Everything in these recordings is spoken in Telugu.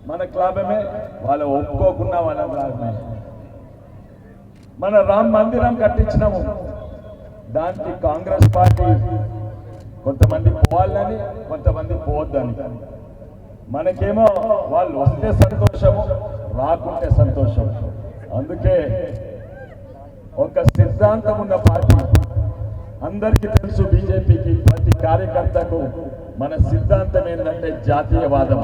మనకు లాభమే, వాళ్ళు ఒప్పుకోకున్నా వాళ్ళకి లాభమే. మన రామ్ మందిరం కట్టించినాము, దానికి కాంగ్రెస్ పార్టీ కొంతమంది పోవాలని కొంతమంది పోవద్దని. మనకేమో వాళ్ళు వస్తే సంతోషము, రాకుంటే సంతోషం. అందుకే ఒక సిద్ధాంతం ఉన్న పార్టీ అందరికీ తెలుసు. బీజేపీకి ప్రతి కార్యకర్తకు మన సిద్ధాంతం ఏంటంటే జాతీయవాదం.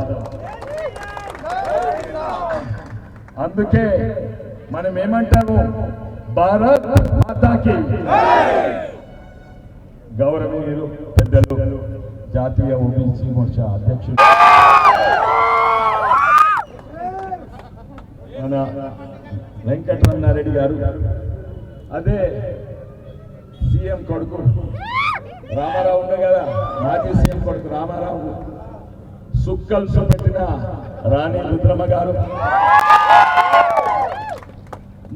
అందుకే మనం ఏమంటాము, భారత్ మాతాకి. గౌరవనీయులు పెద్దలు జాతీయ ఓబీసీ మోర్చా అధ్యక్షులు మన వెంకటరమణారెడ్డి గారు, అదే సీఎం కొడుకు రామారావు ఉండే కదా, మాజీ సీఎం కొడుకు రామారావు, సుక్కలు చూపెట్టిన రాణి రుద్రమ్మ గారు,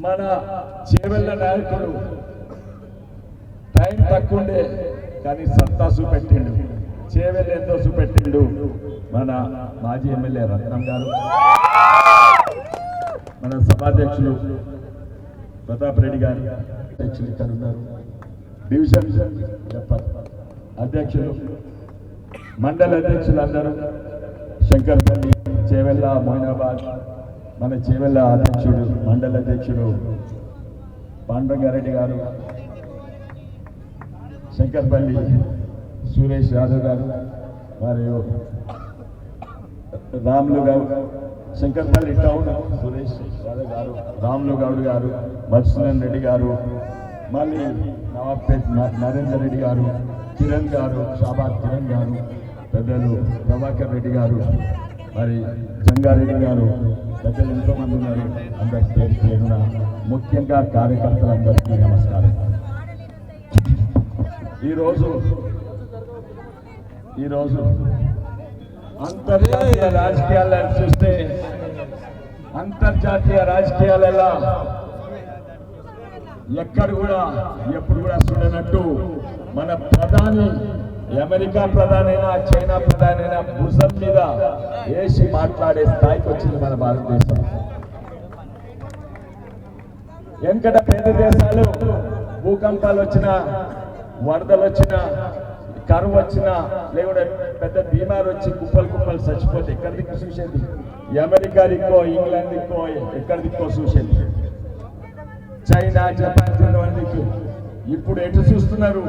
మన చేవెళ్ళ నాయకుడు టైం తక్కువండే కానీ సత్తా చూపెట్టిండు, చేవెళ్ళ ఎంతో చూపెట్టిండు మన మాజీ ఎమ్మెల్యే రత్నం గారు, మన సభాధ్యక్షులు ప్రతాప్ రెడ్డి గారు అధ్యక్షులు ఇక్కడ ఉన్నారు, డివిజన్ అధ్యక్షులు, మండల అధ్యక్షులు అందరూ, శంకర్పల్లి, చేవెళ్ళ, మోయినాబాద్, మన చేవెళ్ళ అధ్యక్షుడు మండల అధ్యక్షుడు పాండురంగారెడ్డి గారు, శంకర్పల్లి సురేష్ యాదవ్ గారు, మరియు రాములు గారు, శంకర్పల్లి టౌన్ సురేష్ యాదవ్ గారు, రాములు గౌడ్ గారు, మధుసూదన్ రెడ్డి గారు, మళ్ళీ నవాబ్పేట్ నరేందర్ రెడ్డి గారు, కిరణ్ గారు, షాబాద్ కిరణ్ గారు, పెద్దలు ప్రభాకర్ రెడ్డి గారు, మరి జంగారెడ్డి గారు, పెద్దలు ఎంతోమంది ఉన్నారు. అందరి పేరు పేరున ముఖ్యంగా కార్యకర్తలందరికీ నమస్కారం. ఈరోజు అంతర్జాతీయ రాజకీయాలను చూస్తే, అంతర్జాతీయ రాజకీయాలలో ఎక్కడ కూడా ఎప్పుడు కూడా చూడనట్టు మన ప్రధాని, అమెరికా ప్రధానైనా చైనా ప్రధానైనా భుజం మీద వేసి మాట్లాడే స్థాయికి వచ్చింది మన భారతదేశం. వెంకట పేద దేశాలు భూకంపాలు వచ్చినా, వరదలు వచ్చినా, కరువు వచ్చినా, లేకుంటే పెద్ద బీమారు వచ్చి కుప్పలు చచ్చిపోతే ఎక్కడ దిక్కు చూసేది? అమెరికా దిక్కో, ఇంగ్లాండ్ దిక్కో, ఎక్కడ దిక్కో చూసేది. చైనా, జపాన్ దిక్కు. ఇప్పుడు ఎటు చూస్తున్నారు?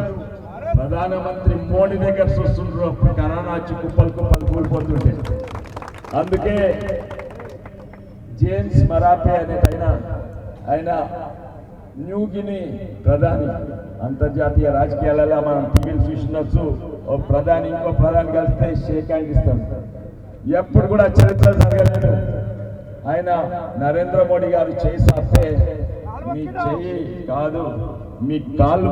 ప్రధానమంత్రి మోడీ దగ్గర చూస్తున్నారు. కరోనా వచ్చి కుప్పలు కూలిపోతుంటే. అందుకే జేమ్స్ మరాపే అనే ఆయన న్యూగిని ప్రధాని. అంతర్జాతీయ రాజకీయాలలో మనం టీవీలు చూసినచ్చు, ఓ ప్రధాని ఇంకో ప్రధాని కలిస్తే షేక్ హ్యాండ్ ఇస్తాం. ఎప్పుడు కూడా చరిత్ర జరగలేదు. ఆయన నరేంద్ర మోడీ గారు చేయి సాస్తే మీ చెయ్యి కాదు, మీ కాళ్ళు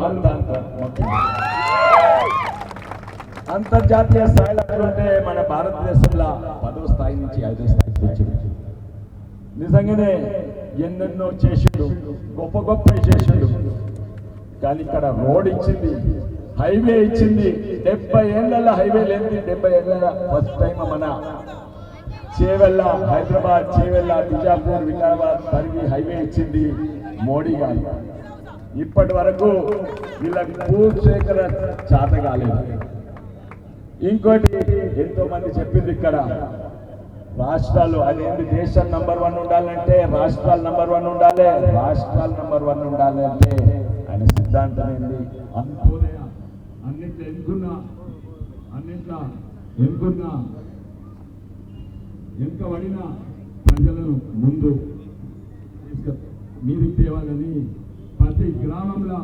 అంతర్జాతీయ స్థాయిలో ఉంటే మన భారతదేశంలో 10వ స్థాయి నుంచి 5వ స్థాయికి వచ్చింది. నిజంగానే ఎన్నెన్నో చేసిండు, గొప్ప చేసిండు. కానీ ఇక్కడ రోడ్ ఇచ్చింది, హైవే ఇచ్చింది. 70 ఏళ్ళ హైవే లేని 70 ఏళ్ళ ఫస్ట్ టైం మన చేవెళ్ళ, హైదరాబాద్ చేవెళ్ళ, బిజాపూర్, వికారాబాద్ పరిగి హైవే ఇచ్చింది మోడీ గారు. ఇప్పటి వరకు వీళ్ళకి భూసేకరణ చేత కాలేదు. ఇంకోటి ఎంతో మంది చెప్పింది, ఇక్కడ రాష్ట్రాలు అనేది దేశం నంబర్ 1 ఉండాలంటే రాష్ట్రాలు నంబర్ 1 ఉండాలి, రాష్ట్రాలు నంబర్ 1 ఉండాలంటే ఆయన సిద్ధాంతం ఏంది? అన్నిట్లో వెనుకబడిన ప్రజలను ముందు మీదికి తేవాలని ప్రతి గ్రామంలో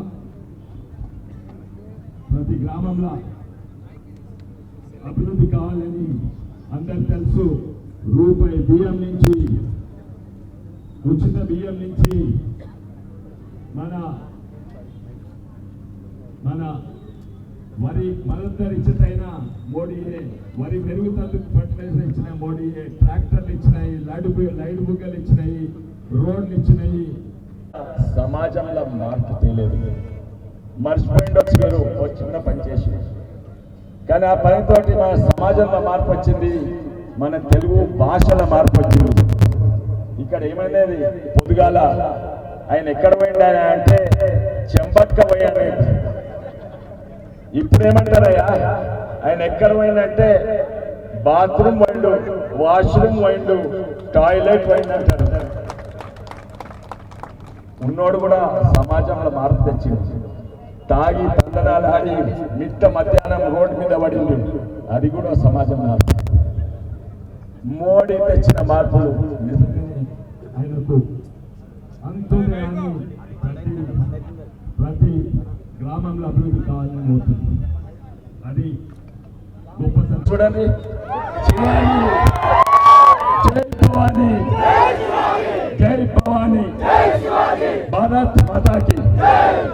అభివృద్ధి కావాలని అందరికి తెలుసు. రూపాయి బియ్యం నుంచి, ఉచిత బియ్యం నుంచి, మన వరి మనందరు ఇచ్చినైన మోడీయే, వరి పెరుగుతందుకు ఫర్టిలైజర్ ఇచ్చిన మోడీయే, ట్రాక్టర్లు ఇచ్చినాయి, లైట్ బుగ్గలు ఇచ్చినాయి, రోడ్లు ఇచ్చినాయి. సమాజంలో మార్పు తెలియదు. మర్చిపోయిండొచ్చు మీరు ఓ చిన్న పని చేసి, కానీ ఆ పనితోటి మన సమాజంలో మార్పు వచ్చింది. మన తెలుగు భాషల మార్పు వచ్చింది. ఇక్కడ ఏమైనది పొద్దుగాల ఆయన ఎక్కడ పోయిండా అంటే చెంపక్క పోయాడు. ఇప్పుడేమంటారయ్యా ఆయన ఎక్కడ పోయిందంటే బాత్రూమ్ పోయిండు, వాష్రూమ్ పోయిండు, టాయిలెట్ పోయిందంటారు. ఉన్నోడు కూడా సమాజంలో మార్పు తెచ్చింది. తాగి తందనాలు ఆడి మిట్ట మధ్యాహ్నం రోడ్డు మీద పడింది, అది కూడా సమాజం మార్పు. మోడీ తెచ్చిన మార్పులు ఆయనకు అంత్యోదయాన్ని ప్రతి గ్రామంలో అభివృద్ధి కావాలని అవుతుంది. అది గొప్ప చూడండి. జై భవానీ, జై భవానీ, భారత్ మాతాకి.